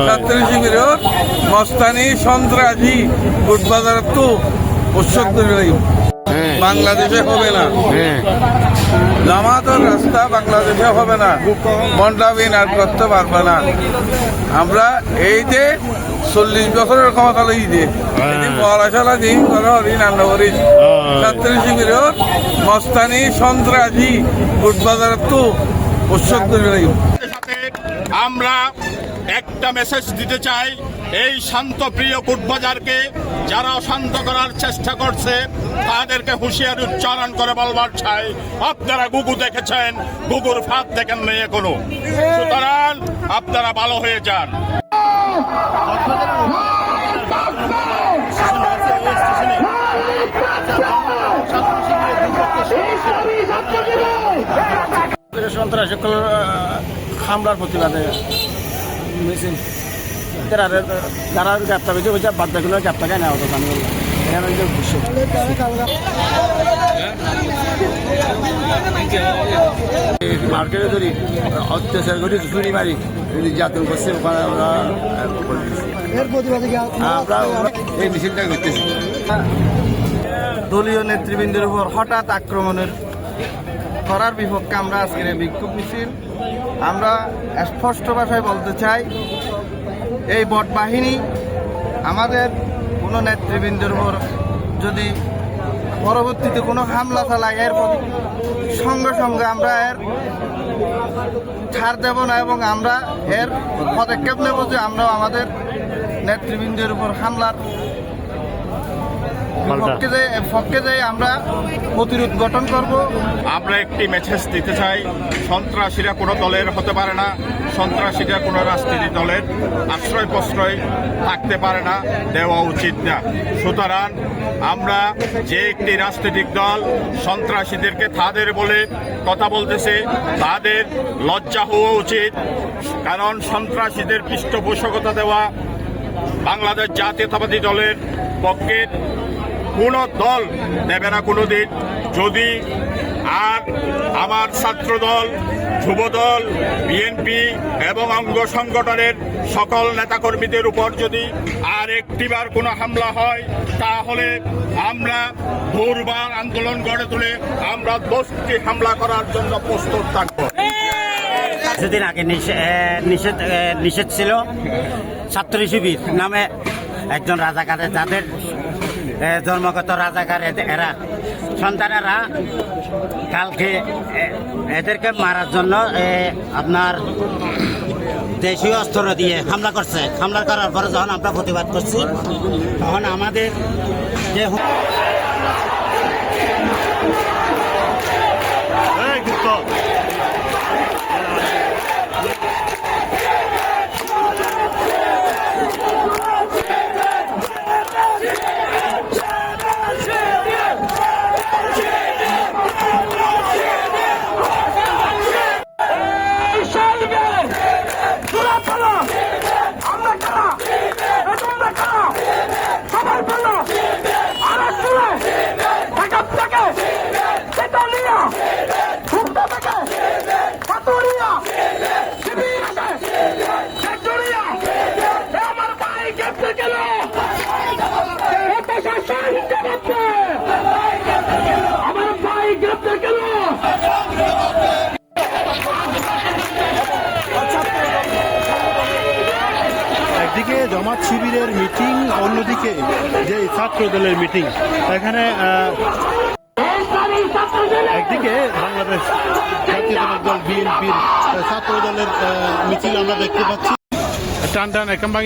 ছাত্র শিবিরের মস্তানি সন্ত্রাসী কোটবাজার তো উৎসব বাংলাদেশে হবে না। জামাতের রাস্তা বাংলাদেশে হবে না, মন্ডাবিন আর করতে পারবে না। আমরা এই যে 40 বছরের ক্ষমতা লই যে পড়াশোনা দিন রান্না করি ছাত্র শিবিরের মস্তানি সন্ত্রাসী কোটবাজার তো উৎসব আমরা একটা মেসেজ দিতে চাই এই শান্তপ্রিয় কোটবাজারকে, যারা শান্ত করার চেষ্টা করছে তাদেরকে হুঁশিয়ারি উচ্চারণ করে বলবার চাই, আপনারা গুগু দেখেছেন, গুগুর ফাঁদ দেখেন নেই এখনো, সুতরাং আপনারা ভালো হয়ে যান। সন্ত্রাসী হামলার প্রতিবাদে মিছিল যারা গ্রেপ্তার হয়েছে বলছে বাদ্যগুলো গ্রেপ্তার নেওয়া হতো আমি এখানে খুশি মার্কেটে ধরি অত্যাচার করি চুরি মারি নির্যাতন করছে ওখানে আমরা এই মিছিলটা করতেছি। দলীয় নেতৃবৃন্দের উপর হঠাৎ আক্রমণের করার বিপক্ষে আমরা আজকের বিক্ষোভ মিছিল। আমরা স্পষ্ট ভাষায় বলতে চাই, এই বট বাহিনী আমাদের কোনো নেতৃবৃন্দের উপর যদি পরবর্তীতে কোনো হামলা চালায় এর সঙ্গে সঙ্গে আমরা এর ছাড় দেব না এবং আমরা এর পদক্ষেপ নেব যে আমরা আমাদের নেতৃবৃন্দের উপর হামলার পক্ষে যাই আমরা প্রতিরোধ গঠন করব। আমরা একটি মেসেজ দিতে চাই, সন্ত্রাসীরা কোনো দলের হতে পারে না, সন্ত্রাসীরা কোনো রাজনীতি দলের আশ্রয় প্রশ্রয় থাকতে পারে না, দেওয়া উচিত না। সুতরাং আমরা যে একটি রাজনৈতিক দল সন্ত্রাসীদেরকে তাদের বলে কথা বলতেছে তাদের লজ্জা হওয়া উচিত, কারণ সন্ত্রাসীদের পৃষ্ঠপোষকতা দেওয়া বাংলাদেশ জাতীয়তাবাদী দলের পক্ষে কোনো দল দেবে না কোনো দিন। যদি আর আমার ছাত্রদল, যুবদল, বিএনপি এবং অঙ্গ সংগঠনের সকল নেতাকর্মীদের উপর যদি আর একটিবার কোনো হামলা হয় তাহলে আমরা দুর্বার আন্দোলন গড়ে তুলে আমরা 10টি হামলা করার জন্য প্রস্তুত থাকব। কিছুদিন আগে নিষেধ ছিল ছাত্র শিবির নামে একজন রাজাকারের, যাদের জন্মগত রাজাকার এরা সন্তানেরা কালকে এদেরকে মারার জন্য আপনার দেশীয় অস্ত্র দিয়ে হামলা করছে। হামলা করার পরে যখন আমরা প্রতিবাদ করছি তখন আমাদের যে একদিকে জামাত শিবিরের মিটিং, অন্যদিকে যে ছাত্র দলের মিটিং। এখানে একদিকে বাংলাদেশ জাতীয়তাবাদী দল বিএনপির ছাত্র দলের মিছিল আমরা দেখতে পাচ্ছি, টান টান একেবারে